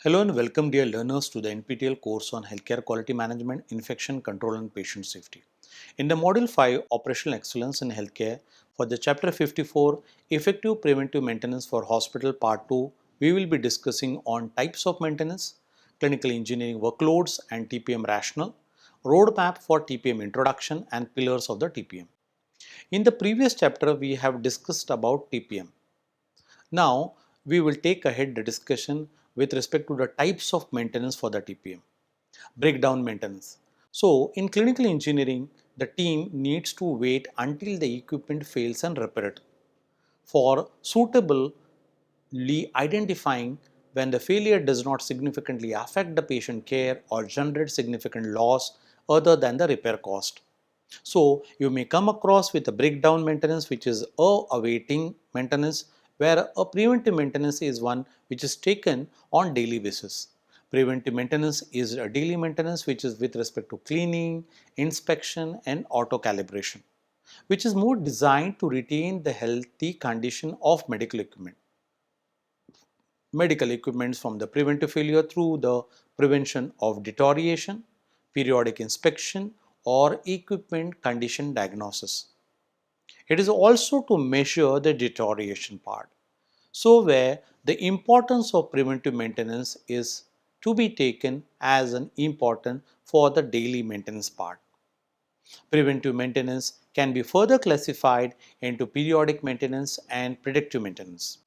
Hello and welcome dear learners to the NPTEL course on Healthcare Quality Management, Infection Control and Patient Safety. In the Module 5 Operational Excellence in Healthcare for the Chapter 54 Effective Preventive Maintenance for Hospital Part 2, we will be discussing on types of maintenance, clinical engineering workloads and TPM rationale, roadmap for TPM introduction and pillars of the TPM. In the previous chapter we have discussed about TPM. Now, we will take ahead the discussion with respect to the types of maintenance for the TPM. Breakdown maintenance. So, in clinical engineering, the team needs to wait until the equipment fails and repair it. For suitably identifying when the failure does not significantly affect the patient care or generate significant loss other than the repair cost. So you may come across with a breakdown maintenance which is awaiting maintenance, where a preventive maintenance is one which is taken on daily basis. Preventive maintenance is a daily maintenance which is with respect to cleaning, inspection and auto calibration, which is more designed to retain the healthy condition of medical equipment. Medical equipments from the preventive failure through the prevention of deterioration, periodic inspection or equipment condition diagnosis. It is also to measure the deterioration part. So where the importance of preventive maintenance is to be taken as an important for the daily maintenance part. Preventive maintenance can be further classified into periodic maintenance and predictive maintenance.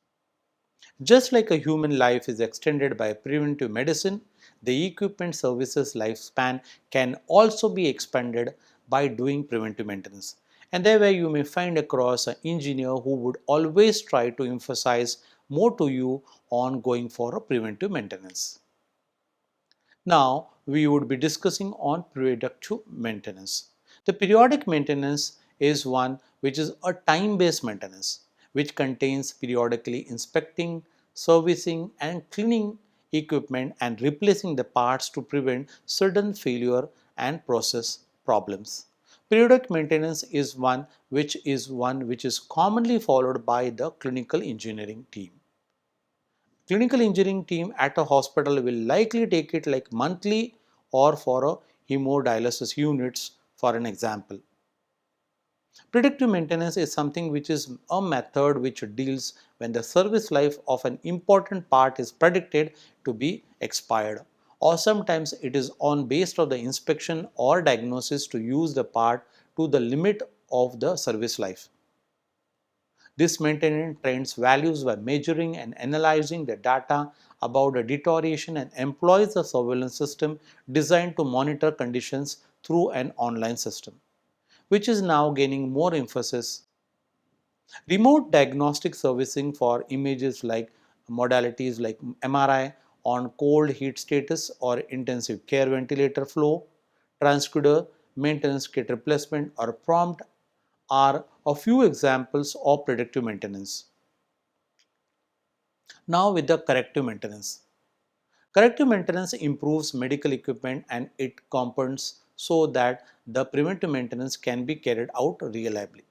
Just like a human life is extended by preventive medicine, the equipment services lifespan can also be expanded by doing preventive maintenance. And there where you may find across an engineer who would always try to emphasize more to you on going for a preventive maintenance. Now we would be discussing on predictive maintenance. The periodic maintenance is one which is a time-based maintenance which contains periodically inspecting, servicing and cleaning equipment and replacing the parts to prevent sudden failure and process problems. Periodic maintenance is one which is commonly followed by the clinical engineering team. Clinical engineering team at a hospital will likely take it like monthly or for a hemodialysis units for an example. Predictive maintenance is something which is a method which deals when the service life of an important part is predicted to be expired, or sometimes it is on based of the inspection or diagnosis to use the part to the limit of the service life. This maintenance trends values by measuring and analyzing the data about the deterioration and employs a surveillance system designed to monitor conditions through an online system, which is now gaining more emphasis. Remote diagnostic servicing for images like modalities like MRI on cold heat status or intensive care ventilator flow, transducer, maintenance kit replacement or prompt are a few examples of predictive maintenance. Now with the corrective maintenance. Corrective maintenance improves medical equipment and it compounds so that the preventive maintenance can be carried out reliably.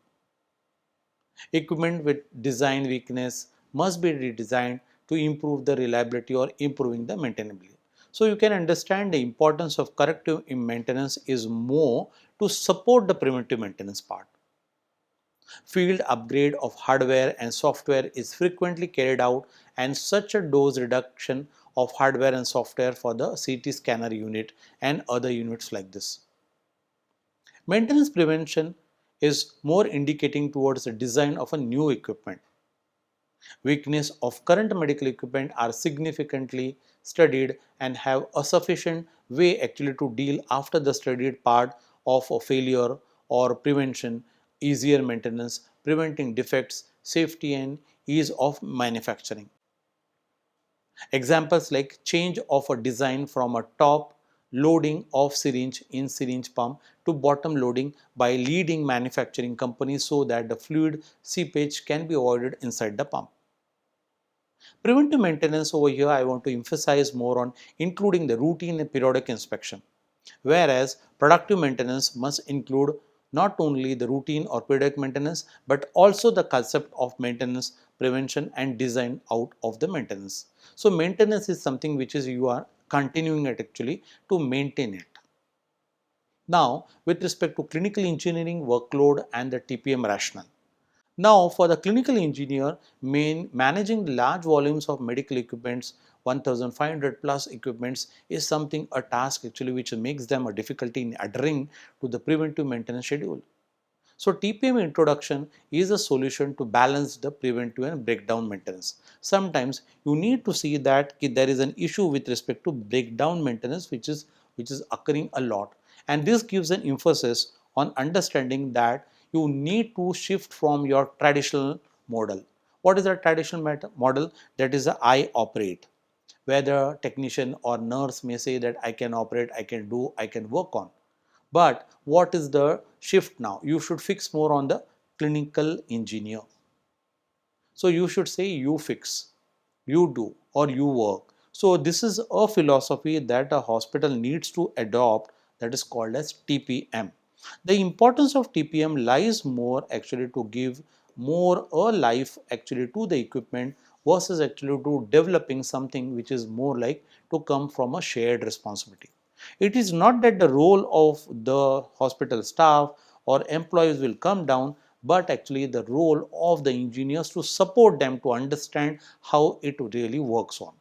Equipment with design weakness must be redesigned to improve the reliability or improving the maintainability. So you can understand the importance of corrective maintenance is more to support the preventive maintenance part. Field upgrade of hardware and software is frequently carried out and such a dose reduction of hardware and software for the CT scanner unit and other units like this. Maintenance prevention is more indicating towards the design of a new equipment. Weakness of current medical equipment are significantly studied and have a sufficient way actually to deal after the studied part of a failure or prevention, easier maintenance, preventing defects, safety and ease of manufacturing. Examples like change of a design from a top loading of syringe in syringe pump to bottom loading by leading manufacturing companies so that the fluid seepage can be avoided inside the pump. Preventive maintenance over here I want to emphasize more on including the routine and periodic inspection, whereas productive maintenance must include not only the routine or periodic maintenance, but also the concept of maintenance, prevention and design out of the maintenance. So maintenance is something which is you are continuing it actually to maintain it. Now, with respect to clinical engineering workload and the TPM rationale. Now, for the clinical engineer, managing large volumes of medical equipments, 1500 plus equipments is something a task actually which makes them a difficulty in adhering to the preventive maintenance schedule. So TPM introduction is a solution to balance the preventive and breakdown maintenance. Sometimes you need to see that there is an issue with respect to breakdown maintenance which is occurring a lot, and this gives an emphasis on understanding that you need to shift from your traditional model. What is the traditional model? That is the I operate, where the technician or nurse may say that I can operate, I can do, I can work on. But what is the shift now? You should fix more on the clinical engineer. So you should say you fix, you do, or you work. So this is a philosophy that a hospital needs to adopt, that is called as TPM. The importance of TPM lies more actually to give more a life actually to the equipment versus actually to developing something which is more like to come from a shared responsibility. It is not that the role of the hospital staff or employees will come down, but actually the role of the engineers to support them to understand how it really works on.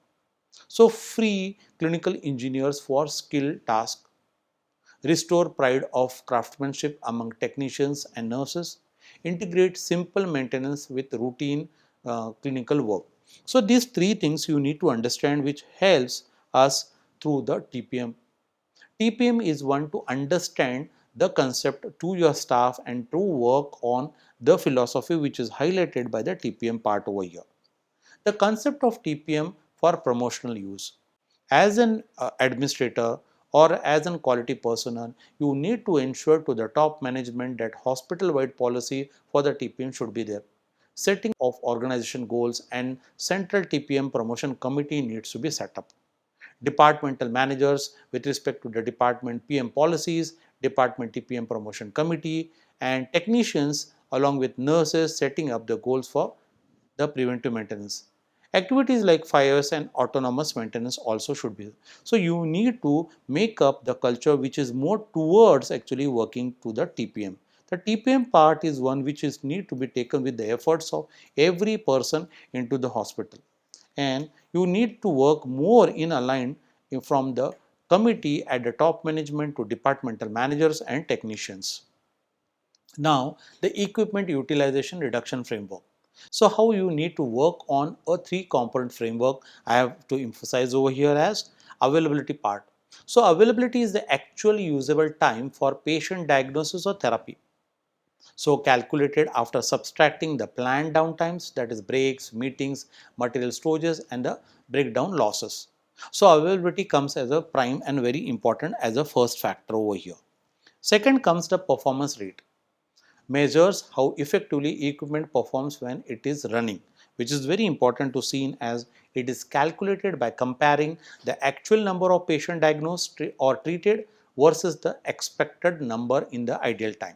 So free clinical engineers for skill task, restore pride of craftsmanship among technicians and nurses, integrate simple maintenance with routine clinical work. So these three things you need to understand which helps us through the TPM. TPM is one to understand the concept to your staff and to work on the philosophy which is highlighted by the TPM part over here. The concept of TPM for promotional use. As an administrator or as an quality personnel, you need to ensure to the top management that hospital-wide policy for the TPM should be there. Setting of organization goals and central TPM promotion committee needs to be set up. Departmental managers with respect to the department PM policies, department TPM promotion committee, and technicians along with nurses setting up the goals for the preventive maintenance. Activities like fires and autonomous maintenance also should be. So you need to make up the culture which is more towards actually working to the TPM. The TPM part is one which is need to be taken with the efforts of every person into the hospital, and you need to work more in aligned from the committee at the top management to departmental managers and technicians. Now, the equipment utilization reduction framework. So, how you need to work on a three component framework I have to emphasize over here as availability part. So, availability is the actual usable time for patient diagnosis or therapy. So calculated after subtracting the planned downtimes, that is breaks, meetings, material storages and the breakdown losses. So availability comes as a prime and very important as a first factor over here. Second comes the performance rate. Measures how effectively equipment performs when it is running, which is very important to see as it is calculated by comparing the actual number of patient diagnosed or treated versus the expected number in the ideal time,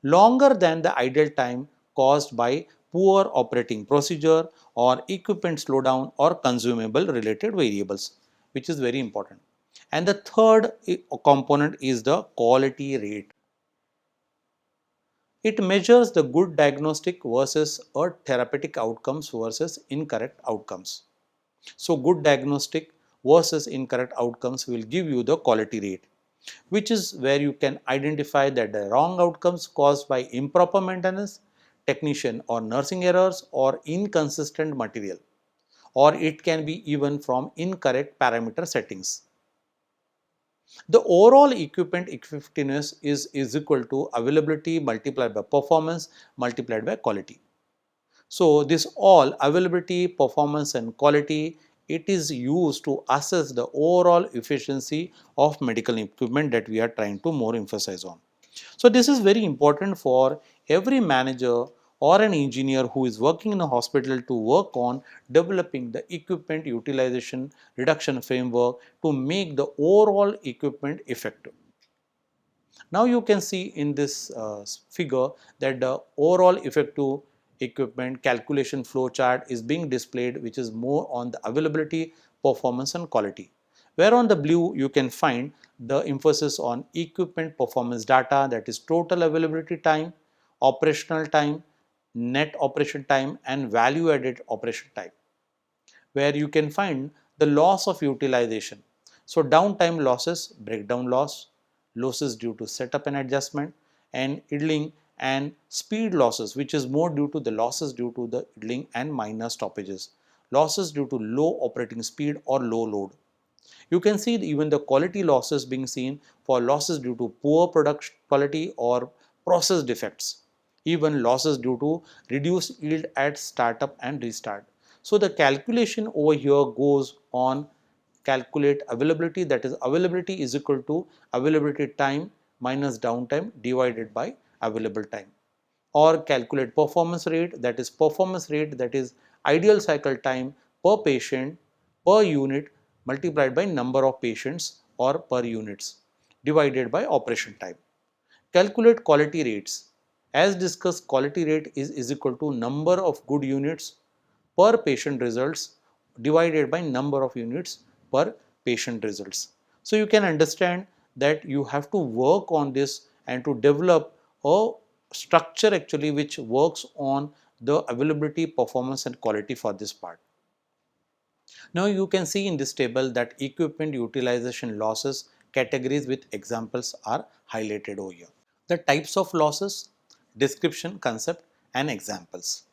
longer than the idle time caused by poor operating procedure or equipment slowdown or consumable related variables, which is very important. And the third component is the quality rate. It measures the good diagnostic versus a therapeutic outcomes versus incorrect outcomes. So good diagnostic versus incorrect outcomes will give you the quality rate, which is where you can identify that the wrong outcomes caused by improper maintenance, technician or nursing errors or inconsistent material, or it can be even from incorrect parameter settings. The overall equipment effectiveness is equal to availability multiplied by performance multiplied by quality. So this all availability, performance and quality, it is used to assess the overall efficiency of medical equipment that we are trying to more emphasize on. So this is very important for every manager or an engineer who is working in a hospital to work on developing the equipment utilization reduction framework to make the overall equipment effective. Now you can see in this figure that the overall effective equipment calculation flow chart is being displayed, which is more on the availability, performance and quality. Where on the blue you can find the emphasis on equipment performance data, that is total availability time, operational time, net operation time and value added operation time, where you can find the loss of utilization. So downtime losses, breakdown loss, losses due to setup and adjustment, and idling and speed losses, which is more due to the losses due to the idling and minor stoppages, losses due to low operating speed or low load. You can see even the quality losses being seen for losses due to poor product quality or process defects, even losses due to reduced yield at startup and restart. So the calculation over here goes on calculate availability, that is availability is equal to availability time minus downtime divided by available time, or calculate performance rate, that is performance rate, that is ideal cycle time per patient per unit multiplied by number of patients or per units divided by operation time. Calculate quality rates. As discussed, quality rate is equal to number of good units per patient results divided by number of units per patient results. So you can understand that you have to work on this and to develop a structure actually which works on the availability, performance and quality for this part. Now you can see in this table that equipment utilization losses categories with examples are highlighted over here. The types of losses, description, concept and examples.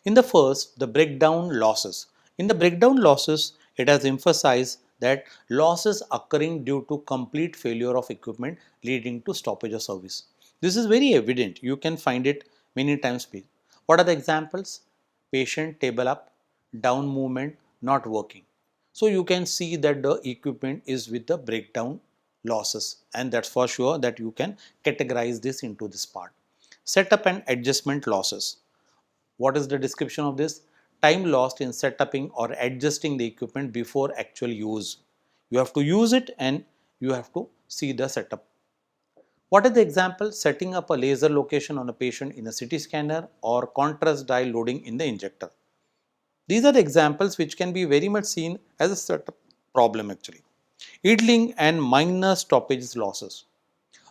In the first, the breakdown losses. In the breakdown losses, it has emphasized that losses occurring due to complete failure of equipment leading to stoppage of service. This is very evident. You can find it many times. What are the examples? Patient table up, down movement not working. So you can see that the equipment is with the breakdown losses, and that's for sure that you can categorize this into this part. Setup and adjustment losses. What is the description of this? Time lost in setuping or adjusting the equipment before actual use. You have to use it and you have to see the setup. What is the example? Setting up a laser location on a patient in a CT scanner or contrast dye loading in the injector. These are the examples which can be very much seen as a setup problem actually. Idling and minor stoppage losses.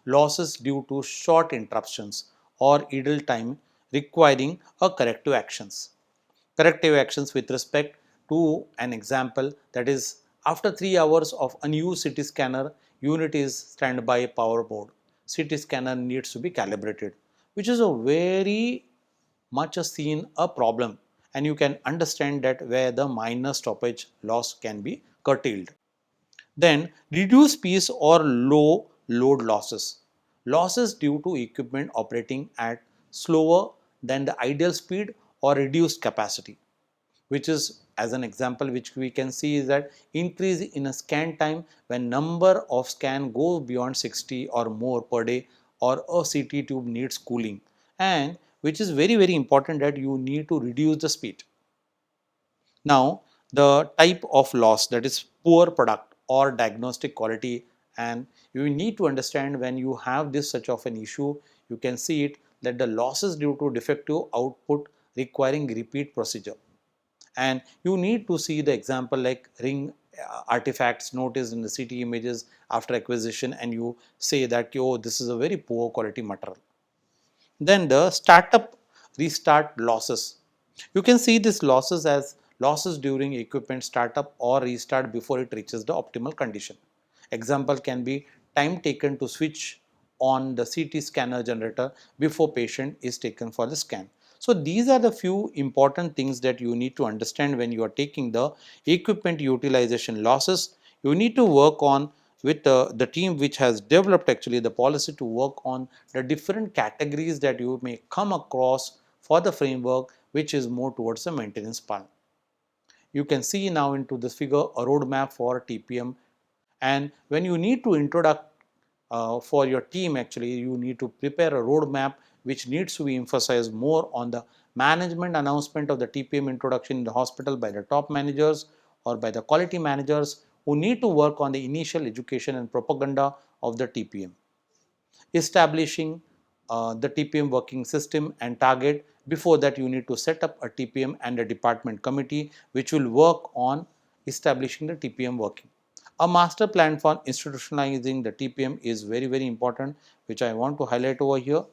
Losses due to short interruptions or idle time requiring a corrective actions. Corrective actions with respect to an example, that is after 3 hours of unused CT scanner unit is standby power mode. CT scanner needs to be calibrated, which is a very much a seen a problem, and you can understand that where the minor stoppage loss can be curtailed. Then reduced piece or low load losses. Losses due to equipment operating at slower than the ideal speed or reduced capacity, which is as an example which we can see is that increase in a scan time when number of scan goes beyond 60 or more per day, or a CT tube needs cooling, and which is very important that you need to reduce the speed. Now the type of loss, that is poor product or diagnostic quality, and you need to understand when you have this such of an issue, you can see it that the losses due to defective output requiring repeat procedure. And you need to see the example like ring artifacts noticed in the CT images after acquisition, and you say that oh, this is a very poor quality material. Then the startup restart losses. You can see these losses as losses during equipment startup or restart before it reaches the optimal condition. Example can be time taken to switch on the CT scanner generator before patient is taken for the scan. So these are the few important things that you need to understand when you are taking the equipment utilization losses. You need to work on with the team which has developed actually the policy to work on the different categories that you may come across for the framework which is more towards the maintenance part. You can see now into this figure a roadmap for TPM, and when you need to introduce for your team actually you need to prepare a roadmap which needs to be emphasized more on the management announcement of the TPM introduction in the hospital by the top managers or by the quality managers who need to work on the initial education and propaganda of the TPM. establishing the TPM working system and target. Before that, you need to set up a TPM and a department committee which will work on establishing the TPM working. A master plan for institutionalizing the TPM is very, very important, which I want to highlight over here.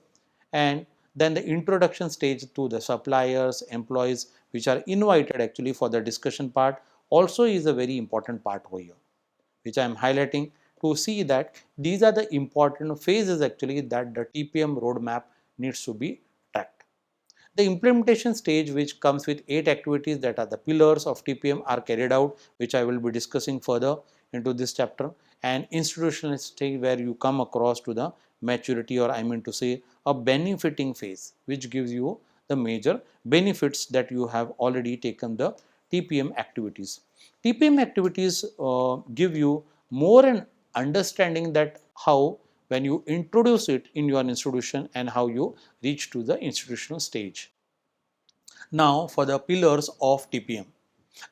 And then the introduction stage to the suppliers, employees, which are invited actually for the discussion part, also is a very important part over here, which I am highlighting to see that these are the important phases actually that the TPM roadmap needs to be tracked. The implementation stage, which comes with 8 activities that are the pillars of TPM, are carried out, which I will be discussing further into this chapter. And institutional stage, where you come across to the maturity, or I mean to say a benefiting phase, which gives you the major benefits that you have already taken the TPM activities. TPM activities give you more an understanding that how when you introduce it in your institution and how you reach to the institutional stage. Now for the pillars of TPM.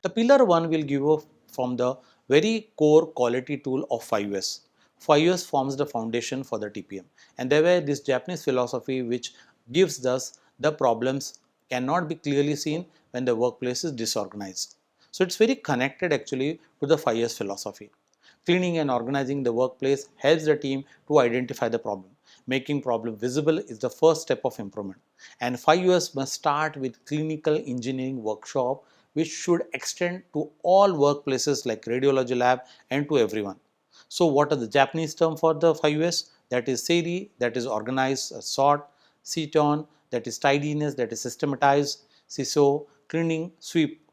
The pillar 1 will give you from the very core quality tool of 5S. 5S forms the foundation for the TPM, and there were this Japanese philosophy which gives us the problems cannot be clearly seen when the workplace is disorganized. So it's very connected actually to the 5S philosophy. Cleaning and organizing the workplace helps the team to identify the problem. Making problem visible is the first step of improvement. And 5 years must start with clinical engineering workshop, which should extend to all workplaces like radiology lab and to everyone. So what are the Japanese term for the 5 years? That is Seiri, that is organize, sort, Seton, that is tidiness, that is systematize, Siso, cleaning, sweep,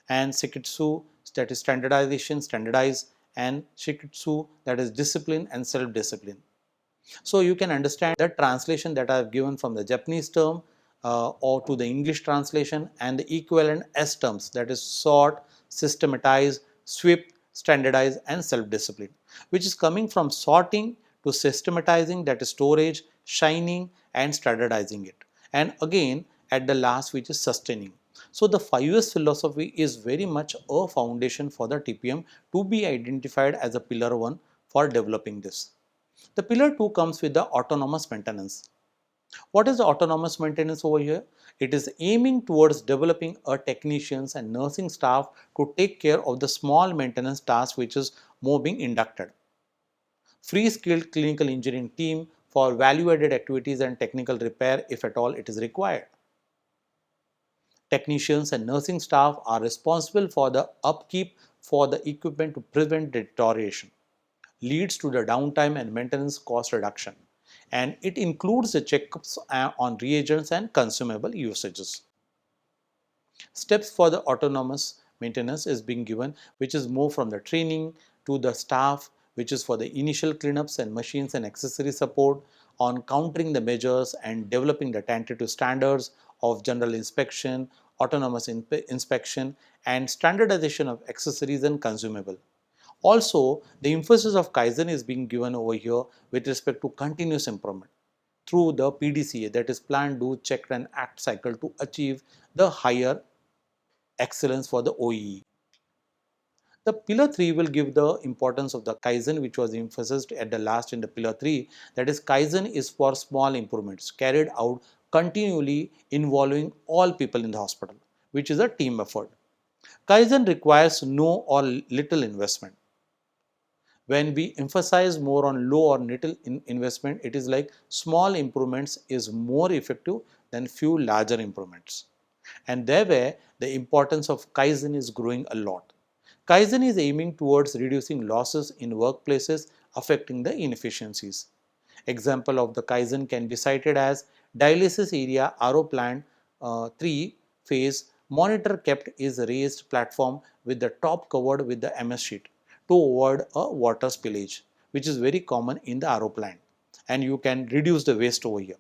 and Sekitsu, that is standardization, standardize, and Shikitsu, that is discipline and self-discipline. So you can understand the translation that I have given from the Japanese term or to the English translation, and the equivalent S terms, that is sort, systematize, sweep, standardize, and self-discipline, which is coming from sorting to systematizing, that is storage, shining, and standardizing it. And again at the last, which is sustaining. So the 5S philosophy is very much a foundation for the TPM to be identified as a pillar 1 for developing this. The pillar 2 comes with the autonomous maintenance. What is the autonomous maintenance over here? It is aiming towards developing a technicians and nursing staff to take care of the small maintenance task which is more being inducted. Free skilled clinical engineering team for value added activities and technical repair if at all it is required. Technicians and nursing staff are responsible for the upkeep for the equipment to prevent deterioration, leads to the downtime and maintenance cost reduction, and it includes the checkups on reagents and consumable usages. Steps for the autonomous maintenance is being given, which is more from the training to the staff, which is for the initial cleanups and machines and accessory support, on countering the measures and developing the tentative standards of general inspection, autonomous inspection, and standardization of accessories and consumable. Also, the emphasis of Kaizen is being given over here with respect to continuous improvement through the PDCA, that is plan, do, check, and act cycle, to achieve the higher excellence for the OEE. The pillar 3 will give the importance of the Kaizen, which was emphasized at the last in the pillar 3, that is Kaizen is for small improvements carried out continually involving all people in the hospital, which is a team effort. Kaizen requires no or little investment. When we emphasize more on low or little investment, it is like small improvements is more effective than few larger improvements. And thereby the importance of Kaizen is growing a lot. Kaizen is aiming towards reducing losses in workplaces affecting the inefficiencies. Example of the Kaizen can be cited as dialysis area RO plant 3 phase monitor kept is raised platform with the top covered with the MS sheet to avoid a water spillage, which is very common in the RO plant, and you can reduce the waste over here.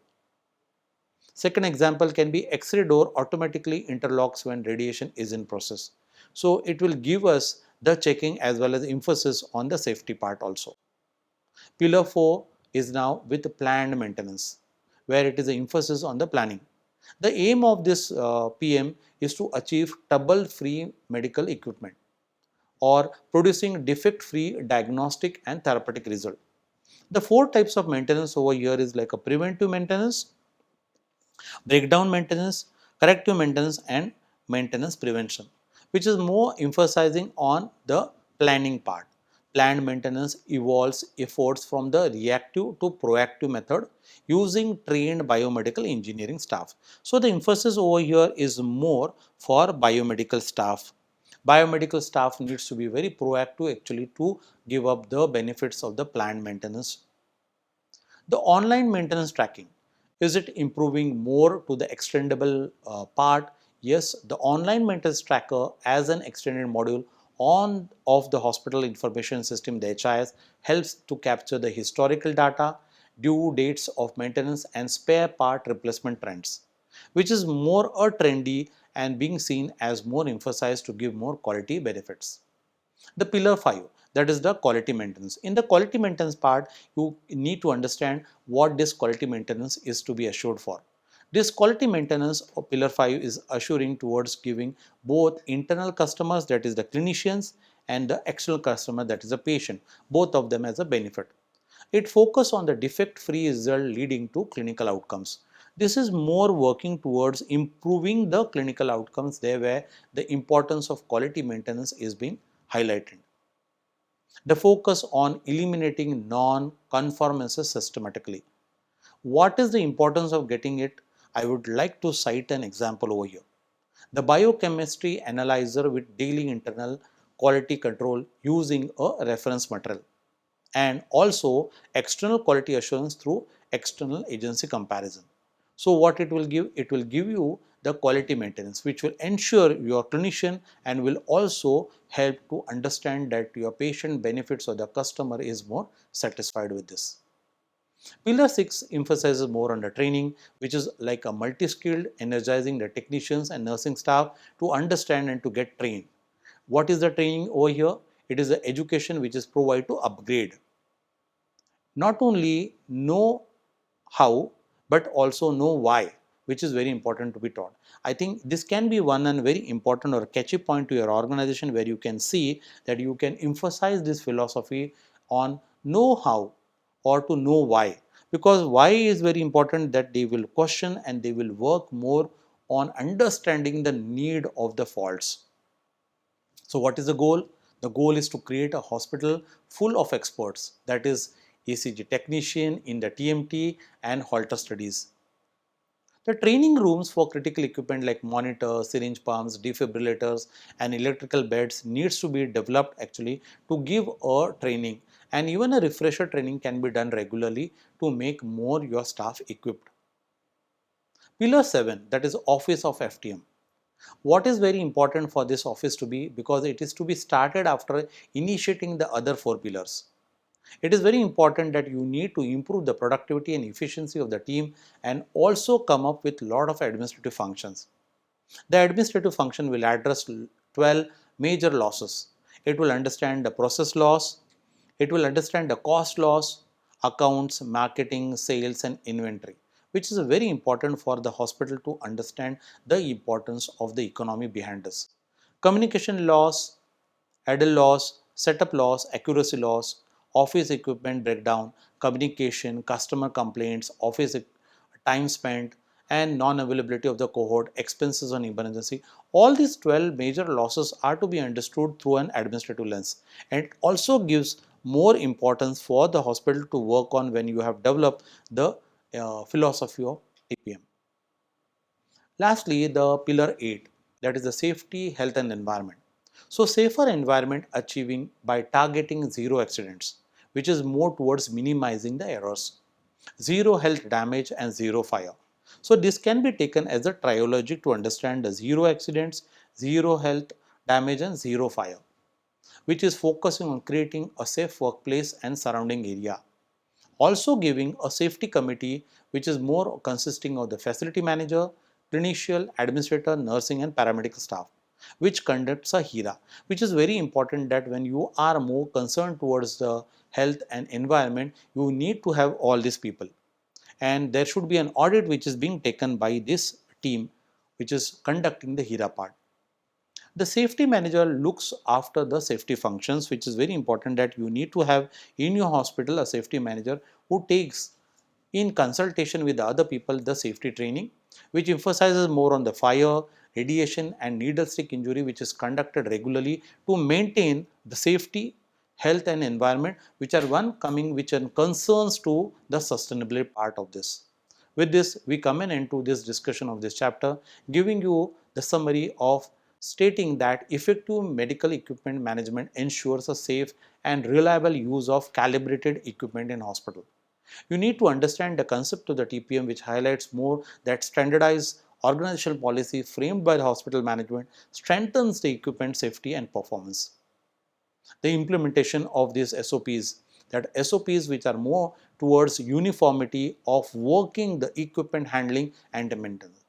Second example can be X-ray door automatically interlocks when radiation is in process. So it will give us the checking as well as emphasis on the safety part also. Pillar 4 is now with planned maintenance, where it is an emphasis on the planning. The aim of this PM is to achieve trouble-free medical equipment or producing defect-free diagnostic and therapeutic result. The four types of maintenance over here is like a preventive maintenance, breakdown maintenance, corrective maintenance, and maintenance prevention, which is more emphasizing on the planning part. Planned maintenance evolves efforts from the reactive to proactive method using trained biomedical engineering staff. So the emphasis over here is more for biomedical staff. Biomedical staff needs to be very proactive actually to give up the benefits of the planned maintenance. The online maintenance tracking, is it improving more to the extendable part? Yes, the online maintenance tracker as an extended module on of the hospital information system, the HIS, helps to capture the historical data, due dates of maintenance and spare part replacement trends, which is more a trendy and being seen as more emphasized to give more quality benefits. The pillar 5, that is the quality maintenance. In the quality maintenance part, you need to understand what this quality maintenance is to be assured for. This quality maintenance of pillar 5 is assuring towards giving both internal customers, that is the clinicians, and the external customer, that is the patient, both of them as a benefit. It focuses on the defect-free result leading to clinical outcomes. This is more working towards improving the clinical outcomes there where the importance of quality maintenance is being highlighted. The focus on eliminating non-conformances systematically. What is the importance of getting it? I would like to cite an example over here. The biochemistry analyzer with daily internal quality control using a reference material, and also external quality assurance through external agency comparison. So what it will give? It will give you the quality maintenance which will ensure your clinician and will also help to understand that your patient benefits or the customer is more satisfied with this. Pillar 6 emphasizes more on the training, which is like a multi-skilled energizing the technicians and nursing staff to understand and to get trained. What is the training over here? It is the education which is provided to upgrade, not only know how but also know why, which is very important to be taught. I think this can be one and very important or catchy point to your organization where you can see that you can emphasize this philosophy on know how or to know why, because why is very important, that they will question and they will work more on understanding the need of the faults. So what is the goal? The goal is to create a hospital full of experts, that is ECG technician in the TMT and Holter studies. The training rooms for critical equipment like monitors, syringe pumps, defibrillators and electrical beds needs to be developed actually to give a training, and even a refresher training can be done regularly to make more your staff equipped. Pillar 7, that is office of FTM. What is very important for this office to be, because it is to be started after initiating the other four pillars. It is very important that you need to improve the productivity and efficiency of the team and also come up with a lot of administrative functions. The administrative function will address 12 major losses. It will understand the process loss, it will understand the cost loss, accounts, marketing, sales and inventory, which is very important for the hospital to understand the importance of the economy behind this. Communication loss, idle loss, setup loss, accuracy loss, office equipment breakdown, communication, customer complaints, time spent, and non-availability of the cohort, expenses on emergency. All these 12 major losses are to be understood through an administrative lens, and it also gives more importance for the hospital to work on when you have developed the philosophy of TPM. Lastly, the pillar 8, that is the safety, health and environment. So safer environment achieving by targeting zero accidents, which is more towards minimizing the errors, zero health damage and zero fire. So this can be taken as a trilogy to understand the zero accidents, zero health damage and zero fire, which is focusing on creating a safe workplace and surrounding area. Also giving a safety committee which is more consisting of the facility manager, clinician, administrator, nursing and paramedical staff, which conducts a HERA, which is very important that when you are more concerned towards the health and environment, you need to have all these people. And there should be an audit which is being taken by this team which is conducting the HERA part. The safety manager looks after the safety functions, which is very important that you need to have in your hospital a safety manager who takes in consultation with the other people the safety training, which emphasizes more on the fire, radiation and needle stick injury, which is conducted regularly to maintain the safety, health and environment, which are one coming which are concerns to the sustainability part of this. With this, we come in into this discussion of this chapter, giving you the summary of stating that effective medical equipment management ensures a safe and reliable use of calibrated equipment in hospital. You need to understand the concept of the TPM, which highlights more that standardized organizational policy framed by the hospital management strengthens the equipment safety and performance. The implementation of these SOPs, that SOPs which are more towards uniformity of working the equipment handling and the maintenance.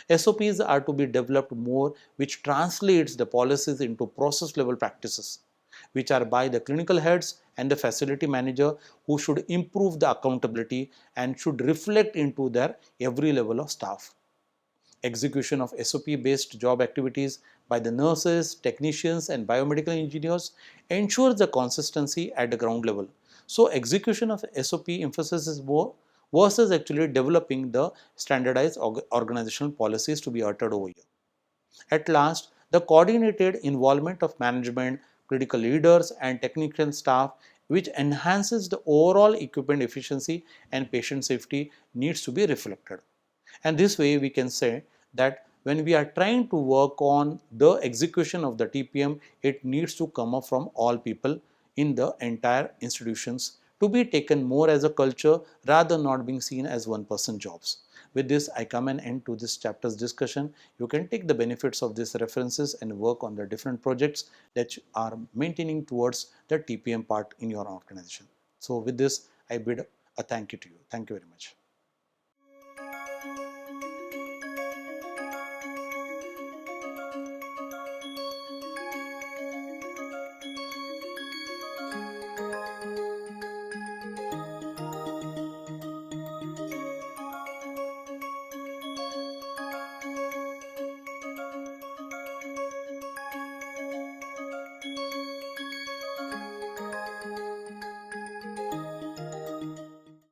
SOPs are to be developed more, which translates the policies into process level practices, which are by the clinical heads and the facility manager, who should improve the accountability and should reflect into their every level of staff. Execution of SOP based job activities by the nurses, technicians and biomedical engineers ensures the consistency at the ground level. So execution of SOP emphasizes more versus actually developing the standardized organizational policies to be uttered over here. At last, the coordinated involvement of management, critical leaders and technical staff, which enhances the overall equipment efficiency and patient safety, needs to be reflected. And this way we can say that when we are trying to work on the execution of the TPM, it needs to come up from all people in the entire institutions to be taken more as a culture rather than not being seen as one person jobs. With this, I come an end to this chapter's discussion. You can take the benefits of these references and work on the different projects that are maintaining towards the TPM part in your organization. So with this, I bid a thank you to you. Thank you very much.